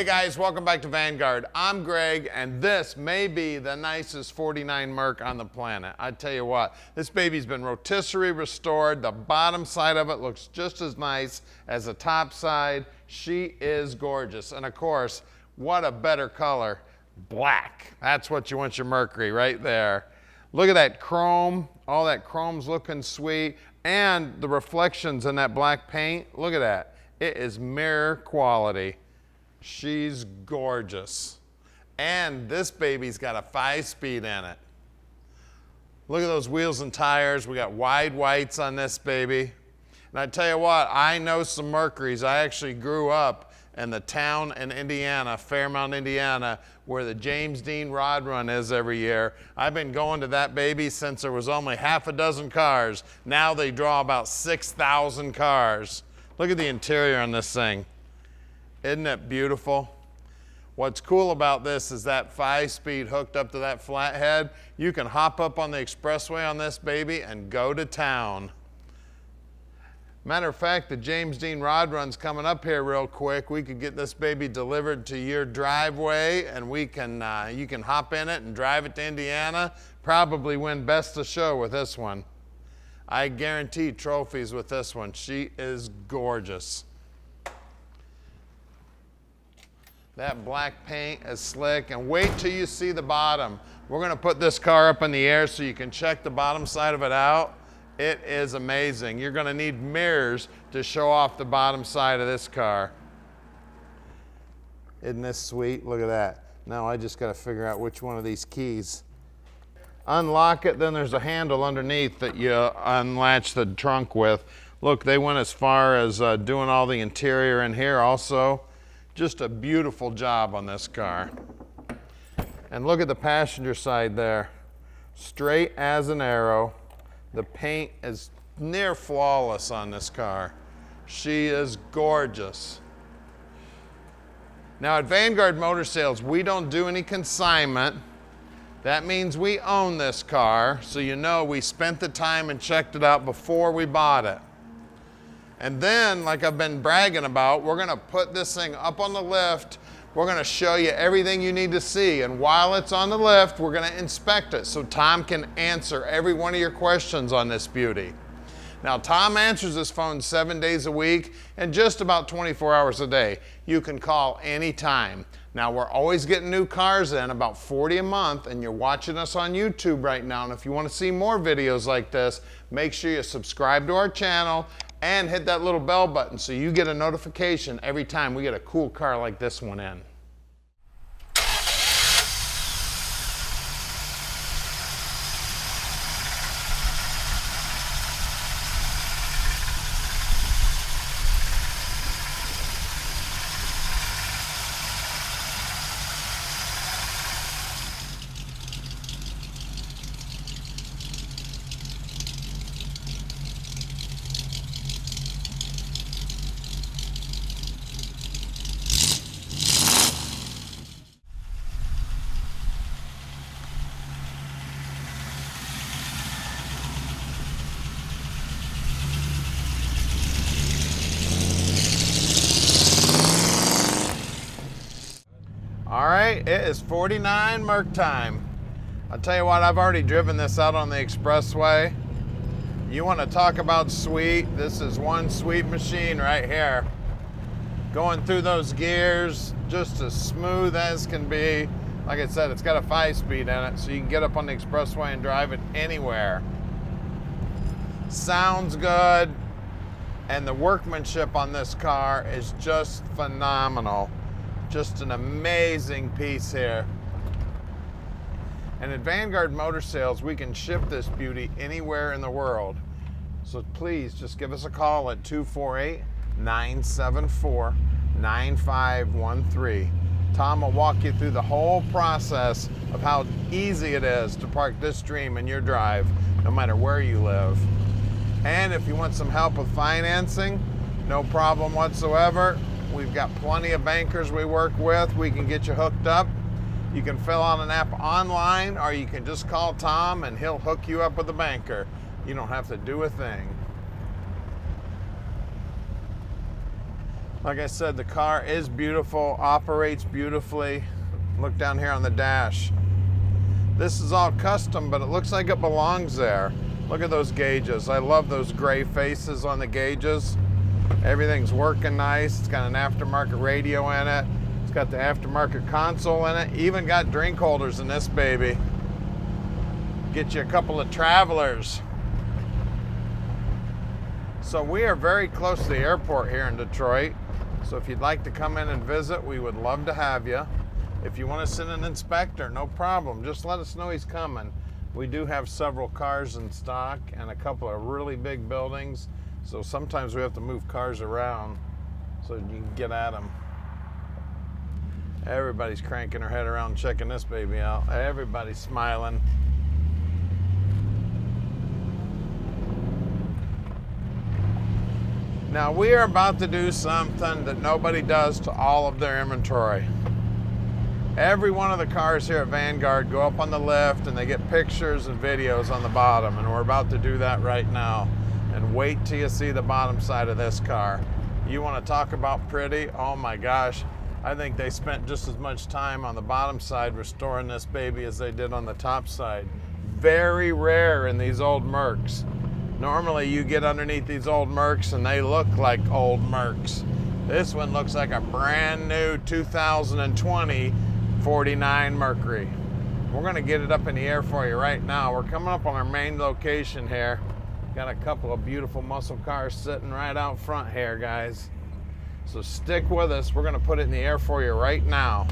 Hey guys, welcome back to Vanguard. I'm Greg, and this may be the nicest 49 Merc on the planet. I tell you what, this baby's been rotisserie restored. The bottom side of it looks just as nice as the top side. She is gorgeous. And of course, what a better color, black. That's what you want your Mercury right there. Look at that chrome. All that chrome's looking sweet. And the reflections in that black paint, look at that. It is mirror quality. She's gorgeous. And this baby's got a 5-speed in it. Look at those wheels and tires. We got wide whites on this baby. And I tell you what, I know some Mercuries. I actually grew up in the town in Indiana, Fairmount, Indiana, where the James Dean Rod Run is every year. I've been going to that baby since there was only half a dozen cars. Now they draw about 6,000 cars. Look at the interior on this thing. Isn't it beautiful? What's cool about this is that 5-speed hooked up to that flathead. You can hop up on the expressway on this baby and go to town. Matter of fact, the James Dean Rod Run's coming up here real quick. We could get this baby delivered to your driveway, and we can you can hop in it and drive it to Indiana. Probably win best of show with this one. I guarantee trophies with this one. She is gorgeous. That black paint is slick, and wait till you see the bottom. We're gonna put this car up in the air so you can check the bottom side of it out. It is amazing. You're gonna need mirrors to show off the bottom side of this car. Isn't this sweet? Look at that. Now I just gotta figure out which one of these keys. Unlock it, then there's a handle underneath that you unlatch the trunk with. Look, they went as far as doing all the interior in here also. Just a beautiful job on this car. And look at the passenger side there. Straight as an arrow. The paint is near flawless on this car. She is gorgeous. Now at Vanguard Motor Sales, we don't do any consignment. That means we own this car, so you know we spent the time and checked it out before we bought it. And then, like I've been bragging about, we're gonna put this thing up on the lift. We're gonna show you everything you need to see. And while it's on the lift, we're gonna inspect it so Tom can answer every one of your questions on this beauty. Now, Tom answers his phone 7 days a week and just about 24 hours a day. You can call anytime. Now, we're always getting new cars in, about 40 a month, and you're watching us on YouTube right now. And if you wanna see more videos like this, make sure you subscribe to our channel and hit that little bell button so you get a notification every time we get a cool car like this one in. All right, it is 49 Merc time. I'll tell you what, I've already driven this out on the expressway. You want to talk about sweet? This is one sweet machine right here. Going through those gears, just as smooth as can be. Like I said, it's got a 5-speed in it, so you can get up on the expressway and drive it anywhere. Sounds good, and the workmanship on this car is just phenomenal. Just an amazing piece here. And at Vanguard Motor Sales, we can ship this beauty anywhere in the world. So please just give us a call at 248-974-9513. Tom will walk you through the whole process of how easy it is to park this dream in your drive, no matter where you live. And if you want some help with financing, no problem whatsoever. We've got plenty of bankers we work with. We can get you hooked up. You can fill out an app online, or you can just call Tom and he'll hook you up with a banker. You don't have to do a thing. Like I said, the car is beautiful, operates beautifully. Look down here on the dash. This is all custom, but it looks like it belongs there. Look at those gauges. I love those gray faces on the gauges. Everything's working nice. It's got an aftermarket radio in it. It's got the aftermarket console in it. Even got drink holders in this baby. Get you a couple of travelers. So we are very close to the airport here in Detroit. So if you'd like to come in and visit, we would love to have you. If you want to send an inspector, no problem. Just let us know he's coming. We do have several cars in stock and a couple of really big buildings. So sometimes we have to move cars around so you can get at them. Everybody's cranking their head around checking this baby out. Everybody's smiling. Now we are about to do something that nobody does to all of their inventory. Every one of the cars here at Vanguard go up on the lift and they get pictures and videos on the bottom, and we're about to do that right now. And wait till you see the bottom side of this car. You want to talk about pretty? Oh my gosh. I think they spent just as much time on the bottom side restoring this baby as they did on the top side. Very rare in these old Mercs. Normally you get underneath these old Mercs and they look like old Mercs. This one looks like a brand new 2020 49 Mercury. We're gonna get it up in the air for you right now. We're coming up on our main location here. Got a couple of beautiful muscle cars sitting right out front here, guys. So stick with us. We're gonna put it in the air for you right now.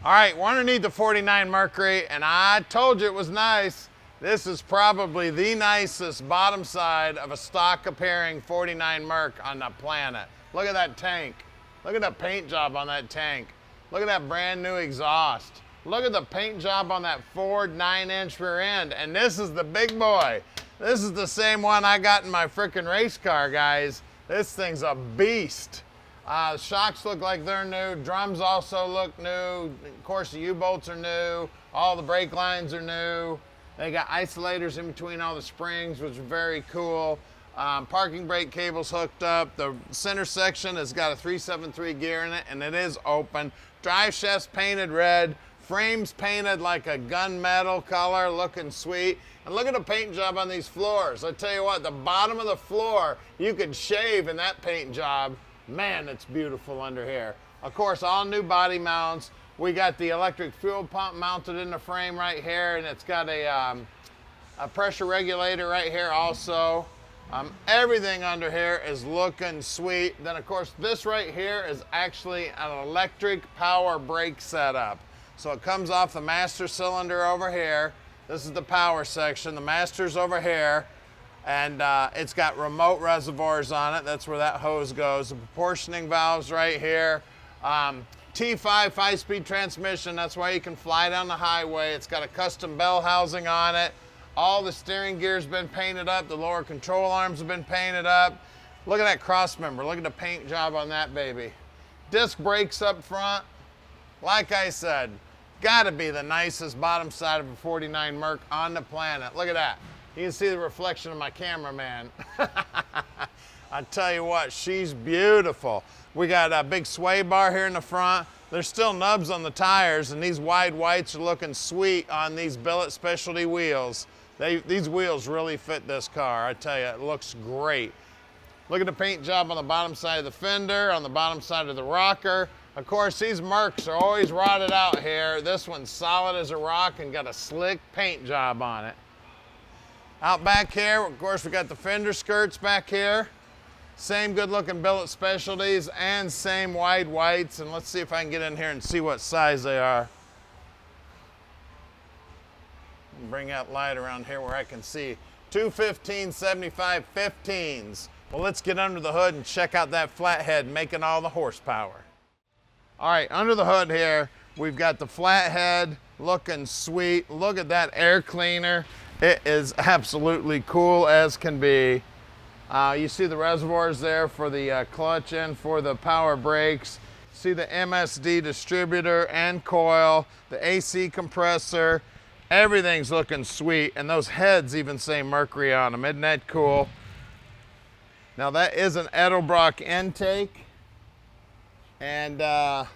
All right, we're underneath the 49 Mercury, and I told you it was nice. This is probably the nicest bottom side of a stock appearing 49 Merc on the planet. Look at that tank. Look at the paint job on that tank. Look at that brand new exhaust. Look at the paint job on that Ford 9-inch rear end. And this is the big boy. This is the same one I got in my frickin' race car, guys. This thing's a beast. Shocks look like they're new. Drums also look new. Of course, the U-bolts are new. All the brake lines are new. They got isolators in between all the springs, which is very cool. Parking brake cables hooked up. The center section has got a 373 gear in it, and it is open. Drive shafts painted red. Frames painted like a gunmetal color, looking sweet. And look at the paint job on these floors. I tell you what, the bottom of the floor, you could shave in that paint job. Man, it's beautiful under here. Of course, all new body mounts. We got the electric fuel pump mounted in the frame right here, and it's got a pressure regulator right here also. Everything under here is looking sweet. Then of course, this right here is actually an electric power brake setup. So it comes off the master cylinder over here. This is the power section. The master's over here. And it's got remote reservoirs on it. That's where that hose goes. The proportioning valves right here. T5 5-speed transmission. That's why you can fly down the highway. It's got a custom bell housing on it. All the steering gear's been painted up. The lower control arms have been painted up. Look at that cross member. Look at the paint job on that baby. Disc brakes up front. Like I said, gotta be the nicest bottom side of a 49 Merc on the planet. Look at that. You can see the reflection of my cameraman. I tell you what, she's beautiful. We got a big sway bar here in the front. There's still nubs on the tires, and these wide whites are looking sweet on these Billet specialty wheels. These wheels really fit this car. I tell you, it looks great. Look at the paint job on the bottom side of the fender, on the bottom side of the rocker. Of course, these Mercs are always rotted out here. This one's solid as a rock and got a slick paint job on it. Out back here, of course, we got the fender skirts back here. Same good looking Billet specialties and same wide whites. And let's see if I can get in here and see what size they are. Bring that light around here where I can see. 215 75 15s. Well, let's get under the hood and check out that Flathead making all the horsepower. All right, under the hood here, we've got the Flathead looking sweet. Look at that air cleaner. It is absolutely cool as can be. You see the reservoirs there for the clutch and for the power brakes. See the MSD distributor and coil, the AC compressor. Everything's looking sweet, and those heads even say Mercury on them. Isn't that cool? Now that is an Edelbrock intake. And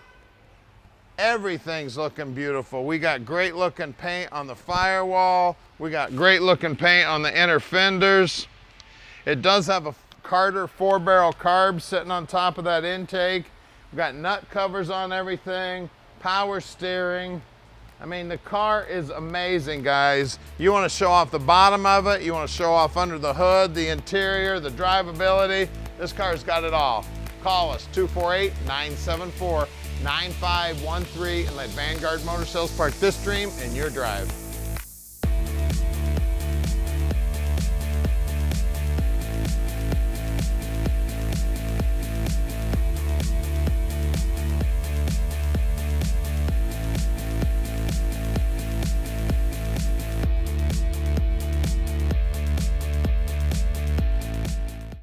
everything's looking beautiful. We got great looking paint on the firewall. We got great looking paint on the inner fenders. It does have a Carter 4-barrel carb sitting on top of that intake. We've got nut covers on everything, power steering. I mean, the car is amazing, guys. You want to show off the bottom of it, you want to show off under the hood, the interior, the drivability. This car's got it all. Call us, 248-974-9513, and let Vanguard Motor Sales park this dream in your drive.